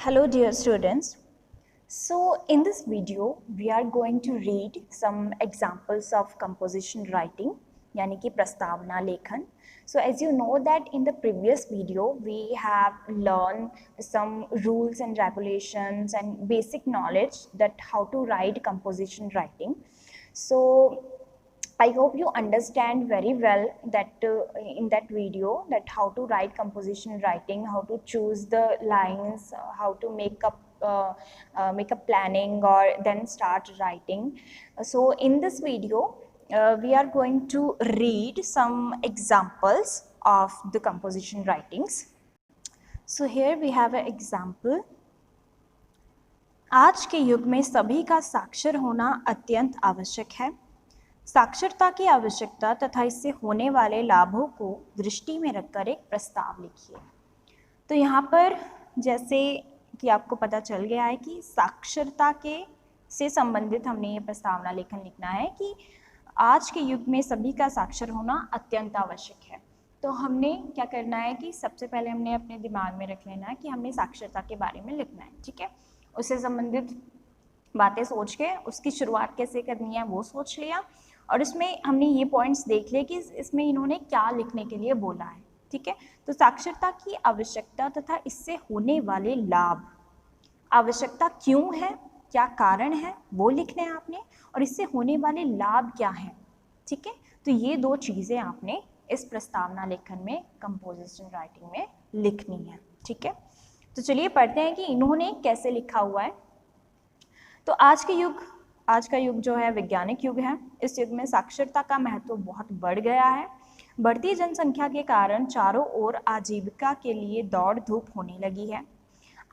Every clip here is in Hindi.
Hello dear students. So in this video we are going to read some examples of composition writing यानी कि प्रस्तावना लेखन. So as you know that in the previous video we have learned some rules and regulations and basic knowledge that how to write composition writing. So I hope you understand very well that in that video that how to write composition writing, how to choose the lines, how to make a planning or then start writing. So in this video we are going to read some examples of the composition writings. So here we have an example. आज के युग में सभी का साक्षर होना अत्यंत आवश्यक है. साक्षरता की आवश्यकता तथा इससे होने वाले लाभों को दृष्टि में रखकर एक प्रस्ताव लिखिए. तो यहाँ पर जैसे कि आपको पता चल गया है कि साक्षरता के से संबंधित हमने ये प्रस्तावना लेखन लिखना है कि आज के युग में सभी का साक्षर होना अत्यंत आवश्यक है. तो हमने क्या करना है कि सबसे पहले हमने अपने दिमाग में रख लेना है कि हमने साक्षरता के बारे में लिखना है. ठीक है, उससे संबंधित बातें सोच के उसकी शुरुआत कैसे करनी है वो सोच लिया और इसमें हमने ये पॉइंट्स देख लिए कि इसमें इन्होंने क्या लिखने के लिए बोला है. ठीक है, तो साक्षरता की आवश्यकता तथा इससे होने वाले लाभ. आवश्यकता क्यों है, क्या कारण है वो लिखने हैं आपने और इससे होने वाले लाभ क्या हैं. ठीक है, तो ये दो चीज़ें आपने इस प्रस्तावना लेखन में कंपोजिशन राइटिंग में लिखनी है. ठीक है, तो चलिए पढ़ते हैं कि इन्होंने कैसे लिखा हुआ है. तो आज का युग जो है वैज्ञानिक युग है. इस युग में साक्षरता का महत्व बहुत बढ़ गया है. बढ़ती जनसंख्या के कारण चारों ओर आजीविका के लिए दौड़ धूप होने लगी है.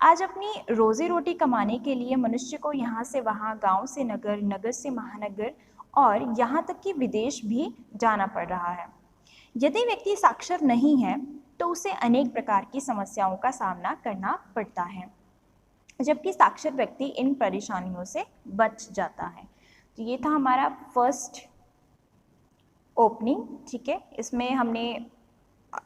आज अपनी रोजी रोटी कमाने के लिए मनुष्य को यहाँ से वहाँ, गांव से नगर, नगर से महानगर और यहाँ तक कि विदेश भी जाना पड़ रहा है. यदि व्यक्ति साक्षर नहीं है तो उसे अनेक प्रकार की समस्याओं का सामना करना पड़ता है, जबकि साक्षर व्यक्ति इन परेशानियों से बच जाता है. तो ये था हमारा फर्स्ट ओपनिंग. ठीक है, इसमें हमने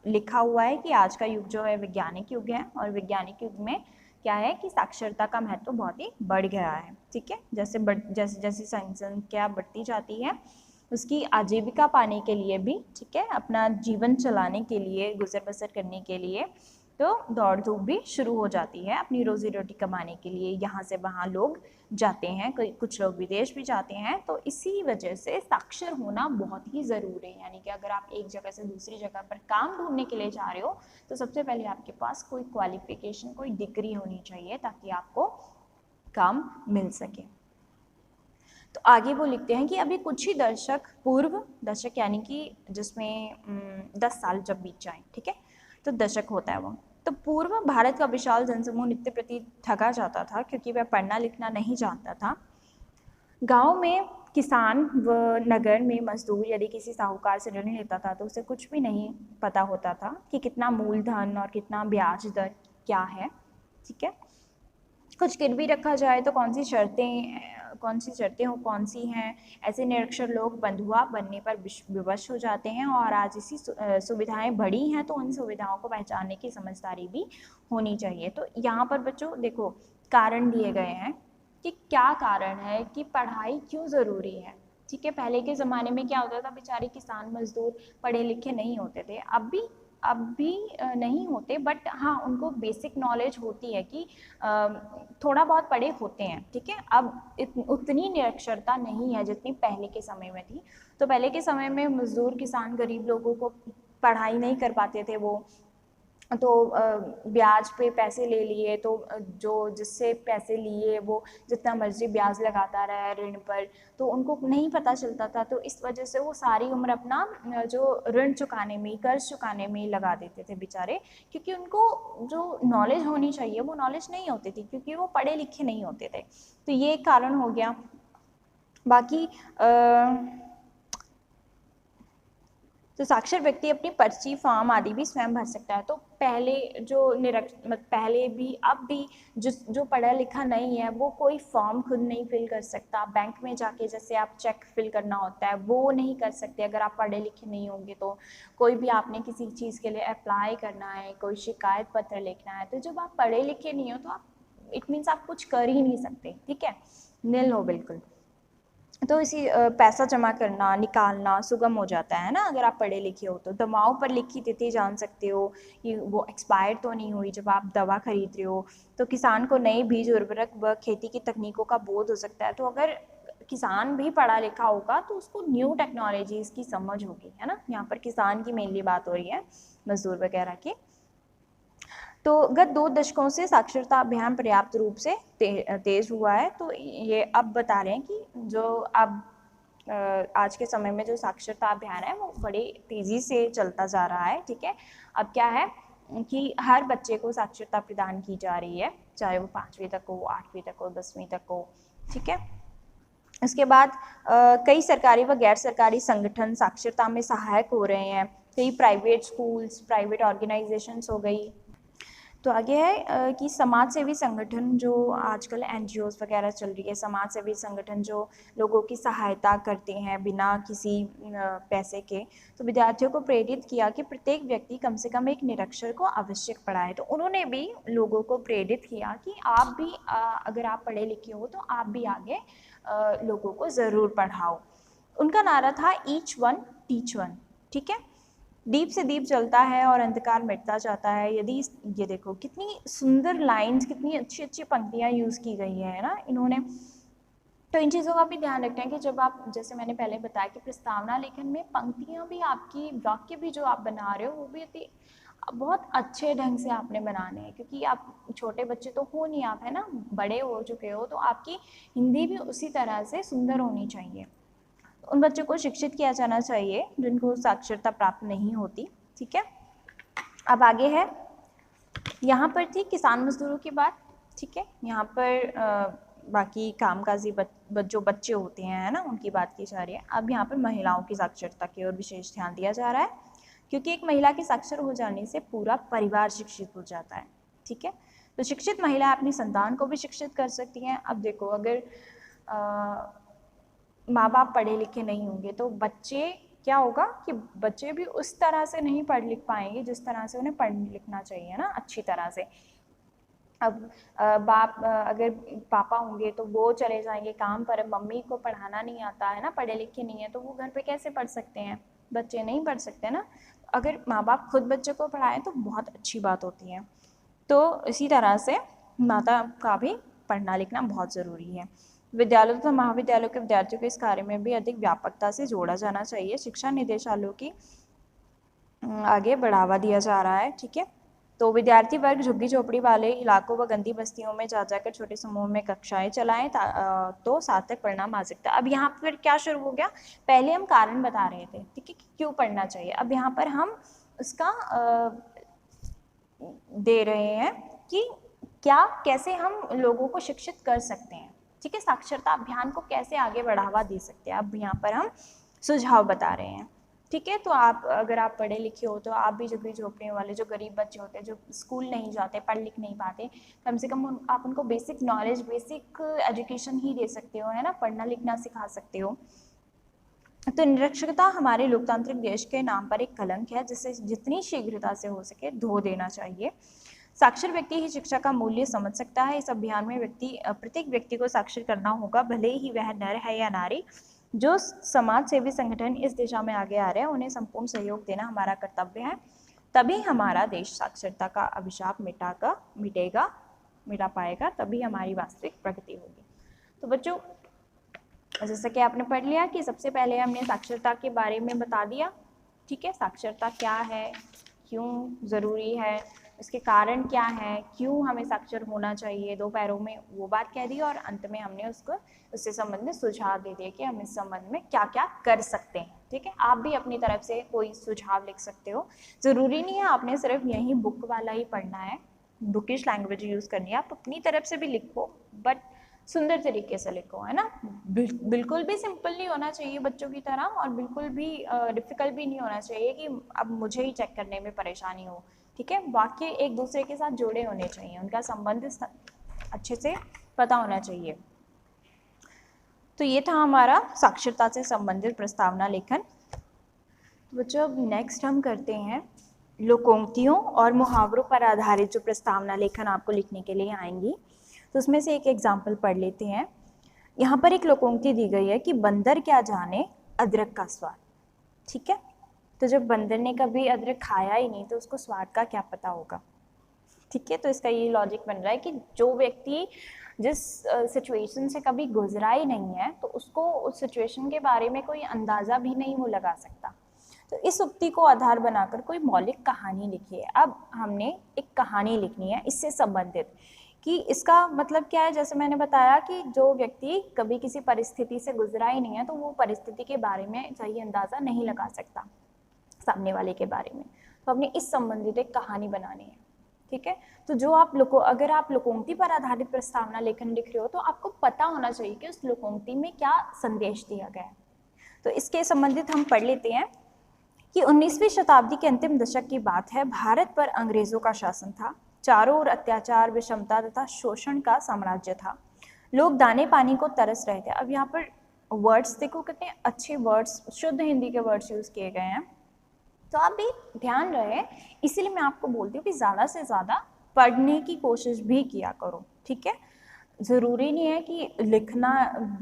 लिखा हुआ है कि आज का युग जो है वैज्ञानिक युग है और वैज्ञानिक युग में क्या है कि साक्षरता का महत्व बहुत ही बढ़ गया है. ठीक है, जैसे जैसे जनसंख्या बढ़ती जाती है उसकी आजीविका पाने के लिए भी, ठीक है, अपना जीवन चलाने के लिए, गुजर बसर करने के लिए तो दौड़ धूप भी शुरू हो जाती है. अपनी रोजी रोटी कमाने के लिए यहाँ से वहाँ लोग जाते हैं, कुछ लोग विदेश भी जाते हैं. तो इसी वजह से साक्षर होना बहुत ही ज़रूरी है. यानी कि अगर आप एक जगह से दूसरी जगह पर काम ढूंढने के लिए जा रहे हो तो सबसे पहले आपके पास कोई क्वालिफिकेशन, कोई डिग्री होनी चाहिए ताकि आपको काम मिल सके. तो आगे वो लिखते हैं कि अभी कुछ ही दशक यानी कि जिसमें 10 साल जब बीत जाए, ठीक है, तो दशक होता है वो. तो पूर्व भारत का विशाल जनसमूह नित्य प्रति थका जाता था क्योंकि वह पढ़ना लिखना नहीं जानता था. गांव में किसान व नगर में मजदूर यदि किसी साहूकार से ऋण लेता था तो उसे कुछ भी नहीं पता होता था कि कितना मूलधन और कितना ब्याज दर क्या है. ठीक है, कुछ गिरवी रखा जाए तो कौन सी शर्तें हो कौन सी हैं. ऐसे निरक्षर लोग बंधुआ बनने पर विवश हो जाते हैं और आज इसी सुविधाएं बढ़ी हैं तो उन सुविधाओं को पहचानने की समझदारी भी होनी चाहिए. तो यहाँ पर बच्चों देखो कारण दिए गए हैं कि क्या कारण है कि पढ़ाई क्यों ज़रूरी है. ठीक है, पहले के ज़माने में क्या होता था, बेचारे किसान मजदूर पढ़े लिखे नहीं होते थे. अब भी नहीं होते, बट हाँ उनको बेसिक नॉलेज होती है कि थोड़ा बहुत पढ़े होते हैं. ठीक है, अब उतनी निरक्षरता नहीं है जितनी पहले के समय में थी. तो पहले के समय में मजदूर, किसान, गरीब लोगों को पढ़ाई नहीं कर पाते थे वो, तो ब्याज पे पैसे ले लिए तो जो जिससे पैसे लिए वो जितना मर्जी ब्याज लगाता रहा ऋण पर, तो उनको नहीं पता चलता था. तो इस वजह से वो सारी उम्र अपना जो ऋण चुकाने में, कर्ज चुकाने में लगा देते थे बेचारे, क्योंकि उनको जो नॉलेज होनी चाहिए वो नॉलेज नहीं होती थी क्योंकि वो पढ़े लिखे नहीं होते थे. तो ये एक कारण हो गया. बाकी तो साक्षर व्यक्ति अपनी पर्ची, फॉर्म आदि भी स्वयं भर सकता है. तो पहले भी अब भी जो पढ़ा लिखा नहीं है वो कोई फॉर्म खुद नहीं फिल कर सकता. बैंक में जाके जैसे आप चेक फिल करना होता है वो नहीं कर सकते अगर आप पढ़े लिखे नहीं होंगे. तो कोई भी आपने किसी चीज़ के लिए अप्लाई करना है, कोई शिकायत पत्र लिखना है, तो जब आप पढ़े लिखे नहीं हो तो आप इट मीन्स आप कुछ कर ही नहीं सकते, ठीक है, निल हो बिल्कुल। तो इसी पैसा जमा करना निकालना सुगम हो जाता है ना, अगर आप पढ़े लिखे हो तो। दवाओं पर लिखी तिथि जान सकते हो कि वो एक्सपायर तो नहीं हुई जब आप दवा खरीद रहे हो। तो किसान को नए बीज उर्वरक व खेती की तकनीकों का बोध हो सकता है। तो अगर किसान भी पढ़ा लिखा होगा तो उसको न्यू टेक्नोलॉजीज़ की समझ होगी, है ना। यहाँ पर किसान की मेनली बात हो रही है, मजदूर वगैरह की। तो गत 2 दशकों से साक्षरता अभियान पर्याप्त रूप से तेज हुआ है। तो ये अब बता रहे हैं कि जो अब आज के समय में जो साक्षरता अभियान है वो बड़ी तेज़ी से चलता जा रहा है, ठीक है। अब क्या है कि हर बच्चे को साक्षरता प्रदान की जा रही है, चाहे वो 5वीं तक हो, 8वीं तक हो, 10वीं तक हो, ठीक है। इसके बाद कई सरकारी व गैर सरकारी संगठन साक्षरता में सहायक हो रहे हैं। कई प्राइवेट स्कूल्स, प्राइवेट ऑर्गेनाइजेशंस हो गई। तो आगे है कि समाज सेवी संगठन जो आजकल एनजीओज वगैरह चल रही है, समाज सेवी संगठन जो लोगों की सहायता करते हैं बिना किसी पैसे के। तो विद्यार्थियों को प्रेरित किया कि प्रत्येक व्यक्ति कम से कम एक निरक्षर को आवश्यक पढ़ाए। तो उन्होंने भी लोगों को प्रेरित किया कि आप भी अगर आप पढ़े लिखे हो तो आप भी आगे लोगों को ज़रूर पढ़ाओ। उनका नारा था ईच वन टीच वन, ठीक है। दीप से दीप जलता है और अंधकार मिटता जाता है। यदि ये देखो कितनी सुंदर लाइंस, कितनी अच्छी अच्छी पंक्तियाँ यूज़ की गई है ना इन्होंने। तो इन चीज़ों का भी ध्यान रखना है कि जब आप, जैसे मैंने पहले बताया कि प्रस्तावना लेखन में पंक्तियाँ भी आपकी, वाक्य भी जो आप बना रहे हो वो भी बहुत अच्छे ढंग से आपने बनाने हैं, क्योंकि आप छोटे बच्चे तो हो नहीं आप, है ना, बड़े हो चुके हो। तो आपकी हिंदी भी उसी तरह से सुंदर होनी चाहिए। उन बच्चों को शिक्षित किया जाना चाहिए जिनको साक्षरता प्राप्त नहीं होती, ठीक है। अब आगे है, यहाँ पर थी किसान मजदूरों की बात, ठीक है। यहाँ पर बाकी कामकाजी जो बच्चे होते हैं, है ना, उनकी बात की जा रही है। अब यहाँ पर महिलाओं की साक्षरता की ओर विशेष ध्यान दिया जा रहा है, क्योंकि एक महिला के साक्षर हो जाने से पूरा परिवार शिक्षित हो जाता है, ठीक है। तो शिक्षित महिला अपनी संतान को भी शिक्षित कर सकती हैं। अब देखो, अगर माँ बाप पढ़े लिखे नहीं होंगे तो बच्चे, क्या होगा कि बच्चे भी उस तरह से नहीं पढ़ लिख पाएंगे जिस तरह से उन्हें पढ़ लिखना चाहिए ना, अच्छी तरह से। अब अगर पापा होंगे तो वो चले जाएंगे काम पर, मम्मी को पढ़ाना नहीं आता है ना, पढ़े लिखे नहीं है, तो वो घर पे कैसे पढ़ सकते हैं, बच्चे नहीं पढ़ सकते ना। अगर माँ बाप खुद बच्चे को पढ़ाएं तो बहुत अच्छी बात होती है। तो इसी तरह से माता का भी पढ़ना लिखना बहुत ज़रूरी है। विद्यालयों तथा महाविद्यालयों के विद्यार्थियों को इस कार्य में भी अधिक व्यापकता से जोड़ा जाना चाहिए। शिक्षा निदेशालयों की आगे बढ़ावा दिया जा रहा है, ठीक है। तो विद्यार्थी वर्ग झुग्गी झोपड़ी वाले इलाकों व गंदी बस्तियों में जा जाकर छोटे समूह में कक्षाएं चलाएं तो सार्थक परिणाम आ सकता है। अब यहाँ पर क्या शुरू हो गया, पहले हम कारण बता रहे थे, ठीक है, कि क्यों पढ़ना चाहिए। अब यहाँ पर हम उसका दे रहे हैं कि क्या, कैसे हम लोगों को शिक्षित कर सकते हैं, ठीक है, साक्षरता अभियान को कैसे आगे बढ़ावा दे सकते हैं। अब यहाँ पर हम सुझाव बता रहे हैं, ठीक है। तो आप, अगर आप पढ़े लिखे हो तो आप भी झुग्गी झोपड़ियों वाले जो गरीब बच्चे होते हैं, जो स्कूल नहीं जाते, पढ़ लिख नहीं पाते, कम से कम आप उनको बेसिक नॉलेज, बेसिक एजुकेशन ही दे सकते हो, है ना, पढ़ना लिखना सिखा सकते हो। तो निरक्षरता हमारे लोकतांत्रिक देश के नाम पर एक कलंक है, जिसे जितनी शीघ्रता से हो सके धो देना चाहिए। साक्षर व्यक्ति ही शिक्षा का मूल्य समझ सकता है। इस अभियान में प्रत्येक व्यक्ति को साक्षर करना होगा, भले ही वह नर है या नारी। जो समाज सेवी संगठन इस दिशा में आगे आ रहे हैं उन्हें संपूर्ण सहयोग देना हमारा कर्तव्य है। तभी हमारा देश साक्षरता का अभिशाप मिटा पाएगा, तभी हमारी वास्तविक प्रगति होगी। तो बच्चों, जैसा कि आपने पढ़ लिया कि सबसे पहले हमने साक्षरता के बारे में बता दिया, ठीक है, साक्षरता क्या है, क्यों ज़रूरी है, इसके कारण क्या है, क्यों हमें साक्षर होना चाहिए, 2 पैरों में वो बात कह दी, और अंत में हमने उससे संबंधित सुझाव दे दिए कि हम इस संबंध में क्या क्या कर सकते हैं, ठीक है। आप भी अपनी तरफ से कोई सुझाव लिख सकते हो, ज़रूरी नहीं है आपने सिर्फ यही बुक वाला ही पढ़ना है, बुकिश लैंग्वेज यूज़ करनी है, आप अपनी तरफ से भी लिखो, बट सुंदर तरीके से लिखो, है ना। बिल्कुल भी सिंपल नहीं होना चाहिए बच्चों की तरह, और बिल्कुल भी डिफ़िकल्ट भी नहीं होना चाहिए कि अब मुझे ही चेक करने में परेशानी हो, ठीक है। वाक्य एक दूसरे के साथ जुड़े होने चाहिए, उनका संबंध अच्छे से पता होना चाहिए। तो ये था हमारा साक्षरता से संबंधित प्रस्तावना लेखन। तो बच्चों, अब नेक्स्ट हम करते हैं लोकोक्तियों और मुहावरों पर आधारित जो प्रस्तावना लेखन आपको लिखने के लिए आएंगी। तो उसमें से एक एग्जाम्पल पढ़ लेते हैं। यहाँ पर एक लोकोक्ति दी गई है कि बंदर क्या जाने अदरक का स्वाद। ठीक है, तो जब बंदर ने कभी अदरक खाया ही नहीं तो उसको स्वाद का क्या पता होगा। ठीक है, तो इसका ये लॉजिक बन रहा है कि जो व्यक्ति जिस सिचुएशन से कभी गुजरा ही नहीं है तो उसको उस सिचुएशन के बारे में कोई अंदाज़ा भी नहीं वो लगा सकता। तो इस उक्ति को आधार बनाकर कोई मौलिक कहानी लिखी है। अब हमने एक कहानी लिखनी है इससे संबंधित, कि इसका मतलब क्या है। जैसे मैंने बताया कि जो व्यक्ति कभी किसी परिस्थिति से गुजरा ही नहीं है तो वो परिस्थिति के बारे में सही अंदाज़ा नहीं लगा सकता सामने वाले के बारे में। तो हमने इस संबंधित एक कहानी बनानी है। ठीक है, तो जो आप अगर आप लोकोक्ति पर आधारित प्रस्तावना लेखन लिख रहे हो तो आपको पता होना चाहिए कि उस लोकोक्ति में क्या संदेश दिया गया है। तो इसके संबंधित हम पढ़ लेते हैं कि 19वीं शताब्दी के अंतिम दशक की बात है। भारत पर अंग्रेजों का शासन था। चारों ओर अत्याचार, विषमता तथा शोषण का साम्राज्य था। लोग दाने पानी को तरस रहे थे। अब यहाँ पर वर्ड्स देखो कितने अच्छे वर्ड्स, शुद्ध हिंदी के वर्ड्स यूज किए गए हैं, तो आप भी ध्यान रहे। इसीलिए मैं आपको बोलती हूँ कि ज़्यादा से ज़्यादा पढ़ने की कोशिश भी किया करो। ठीक है, ज़रूरी नहीं है कि लिखना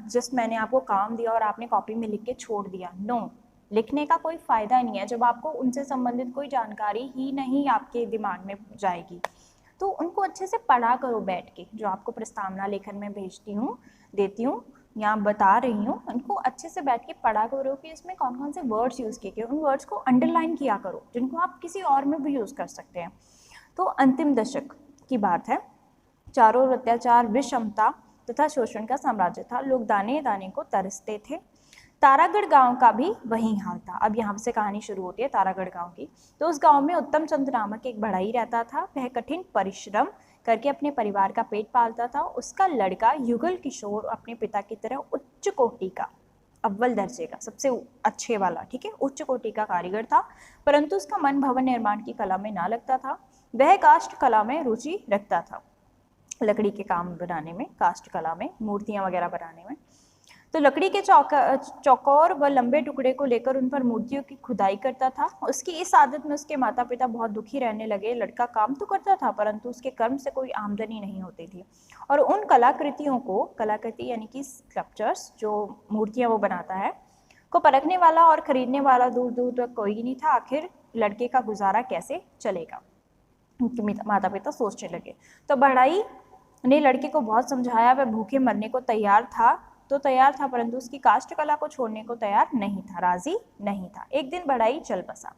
जस्ट मैंने आपको काम दिया और आपने कॉपी में लिख के छोड़ दिया। नो, लिखने का कोई फ़ायदा नहीं है जब आपको उनसे संबंधित कोई जानकारी ही नहीं आपके दिमाग में जाएगी। तो उनको अच्छे से पढ़ा करो बैठ के। जो आपको प्रस्तावना लेखन में भेजती हूँ, देती हूँ या बता रही हूँ, उनको अच्छे से बैठ के पढ़ा करो कि इसमें कौन कौन से वर्ड्स यूज़ किए गए। उन वर्ड्स को अंडरलाइन किया करो जिनको आप किसी और में भी यूज़ कर सकते हैं। तो अंतिम दशक की बात है। चारों ओर अत्याचार, विषमता तथा शोषण का साम्राज्य था। लोग दाने दाने को तरसते थे। तारागढ़ गांव का भी वही हाल था। अब यहाँ से कहानी शुरू होती है तारागढ़ गांव की। तो उस गांव में उत्तम चंद्र नामक एक बढ़ई रहता था। वह कठिन परिश्रम करके अपने परिवार का पेट पालता था। उसका लड़का युगल किशोर अपने पिता की तरह उच्च कोटि का, अव्वल दर्जे का, सबसे अच्छे वाला, ठीक है, उच्च कोटि का कारीगर था, परंतु उसका मन भवन निर्माण की कला में ना लगता था। वह काष्ठ कला में रुचि रखता था, लकड़ी के काम बनाने में, काष्ठ कला में, मूर्तियां वगैरह बनाने में। तो लकड़ी के चौकोर व लंबे टुकड़े को लेकर उन पर मूर्तियों की खुदाई करता था। उसकी इस आदत में उसके माता पिता बहुत दुखी रहने लगे। लड़का काम तो करता था परंतु उसके कर्म से कोई आमदनी नहीं होती थी। और उन कलाकृतियों को, कलाकृति यानी कि स्कल्पचर्स, जो मूर्तियां वो बनाता है, को परखने वाला और खरीदने वाला दूर दूर तक कोई नहीं था। आखिर लड़के का गुजारा कैसे चलेगा, उनके माता पिता सोचने लगे। तो बढ़ई ने लड़के को बहुत समझाया। वह भूखे मरने को तैयार था परंतु उसकी काष्ठ कला को छोड़ने को तैयार नहीं था, राजी नहीं था। एक दिन बढ़ई चल बसा।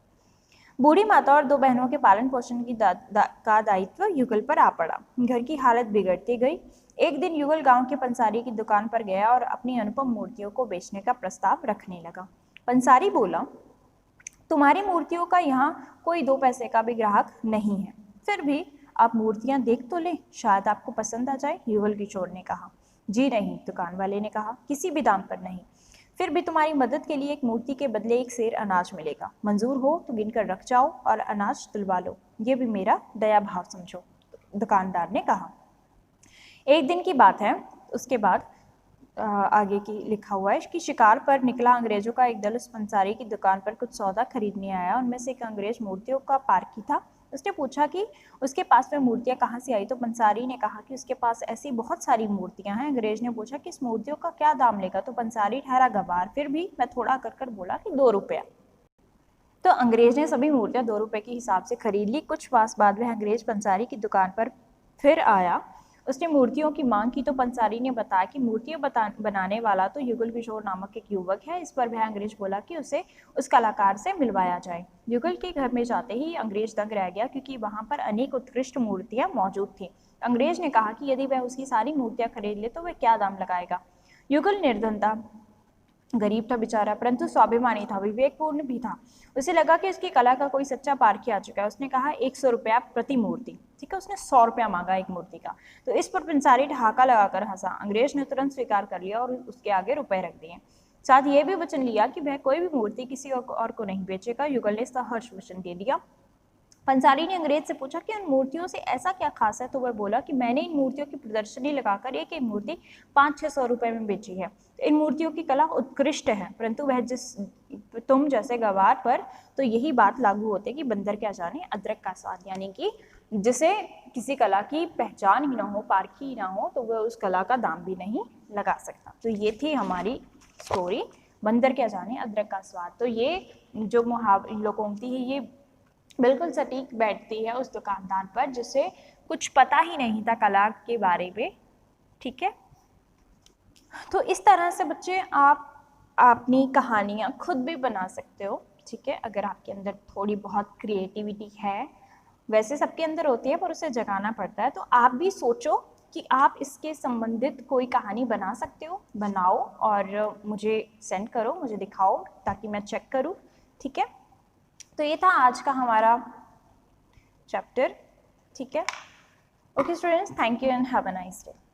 बूढ़ी माता और दो बहनों के पालन पोषण की का दायित्व युगल पर आ पड़ा। घर की हालत बिगड़ती गई। एक दिन युगल गांव के पंसारी की दुकान पर गया और अपनी अनुपम मूर्तियों को बेचने का प्रस्ताव रखने लगा। पंसारी बोला, तुम्हारी मूर्तियों का यहाँ कोई 2 पैसे का भी ग्राहक नहीं है, फिर भी आप मूर्तियां देख तो लें, शायद आपको पसंद आ जाए। युगल किशोर ने कहा। जी नहीं, दुकान वाले ने कहा, किसी भी दाम पर नहीं। फिर भी तुम्हारी मदद के लिए एक मूर्ति के बदले 1 सेर अनाज मिलेगा। मंजूर हो तो गिनकर रख जाओ और अनाज तुलवा लो, ये भी मेरा दया भाव समझो, दुकानदार ने कहा। एक दिन की बात है। उसके बाद आगे की लिखा हुआ है कि शिकार पर निकला अंग्रेजों का एक दल उस पंसारी की दुकान पर कुछ सौदा खरीदने आया। उनमें से एक अंग्रेज मूर्तियों का पारखी था। उसने पूछा कि उसके पास में मूर्तियां कहाँ से आई। तो पंसारी ने कहा कि उसके पास ऐसी बहुत सारी मूर्तियां हैं। अंग्रेज ने पूछा कि इस मूर्तियों का क्या दाम लेगा। तो पंसारी ठहरा गवार, फिर भी मैं थोड़ा कर बोला कि 2 रुपया। तो अंग्रेज ने सभी मूर्तियां 2 रुपये के हिसाब से खरीद ली। कुछ मास बाद वह अंग्रेज पंसारी की दुकान पर फिर आया। उसने मूर्तियों की मांग की तो पंसारी ने बताया कि मूर्तियां बनाने वाला तो युगल किशोर नामक एक युवक है। इस पर वह अंग्रेज बोला कि उसे उस कलाकार से मिलवाया जाए। युगल के घर में जाते ही अंग्रेज दंग रह गया, क्योंकि वहां पर अनेक उत्कृष्ट मूर्तियां मौजूद थी। अंग्रेज ने कहा कि यदि वह उसकी सारी मूर्तियां खरीद ले तो वह क्या दाम लगाएगा। युगल निर्धन था, गरीब था बेचारा, परंतु स्वाभिमानी था, विवेकपूर्ण भी था। उसे लगा कि उसकी कला का कोई सच्चा पारखी आ चुका है। उसने कहा 100 रुपया प्रति मूर्ति। ठीक है, उसने 100 रुपया मांगा एक मूर्ति का। तो इस पर पंसारी ठहाका लगाकर हंसा। अंग्रेज ने तुरंत स्वीकार कर लिया और उसके आगे रुपए रख दिए। साथ ये भी वचन लिया कि वह कोई भी मूर्ति किसी और को नहीं बेचेगा। युगल ने सहर्ष वचन दे दिया। पंसारी ने अंग्रेज से पूछा कि उन मूर्तियों से ऐसा क्या खास है। तो वह बोला कि मैंने इन मूर्तियों की प्रदर्शनी लगाकर एक एक मूर्ति 500-600 रुपए में बेची है। इन मूर्तियों की कला उत्कृष्ट है, परंतु वह तुम जैसे गवार पर तो यही बात लागू होती है कि बंदर क्या जाने अदरक का स्वाद, यानी कि जिसे किसी कला की पहचान ही ना हो, पारखी ही ना हो, तो वह उस कला का दाम भी नहीं लगा सकता। तो ये थी हमारी स्टोरी बंदर क्या जाने अदरक का स्वाद। तो ये जो लोकोक्ति है ये बिल्कुल सटीक बैठती है उस दुकानदार पर जिसे कुछ पता ही नहीं था कला के बारे में। ठीक है, तो इस तरह से बच्चे आप अपनी कहानियाँ खुद भी बना सकते हो। ठीक है, अगर आपके अंदर थोड़ी बहुत क्रिएटिविटी है, वैसे सबके अंदर होती है पर उसे जगाना पड़ता है। तो आप भी सोचो कि आप इसके संबंधित कोई कहानी बना सकते हो, बनाओ और मुझे सेंड करो, मुझे दिखाओ ताकि मैं चेक करूँ। ठीक है, तो ये था आज का हमारा चैप्टर। ठीक है, okay students, thank you and have a nice day.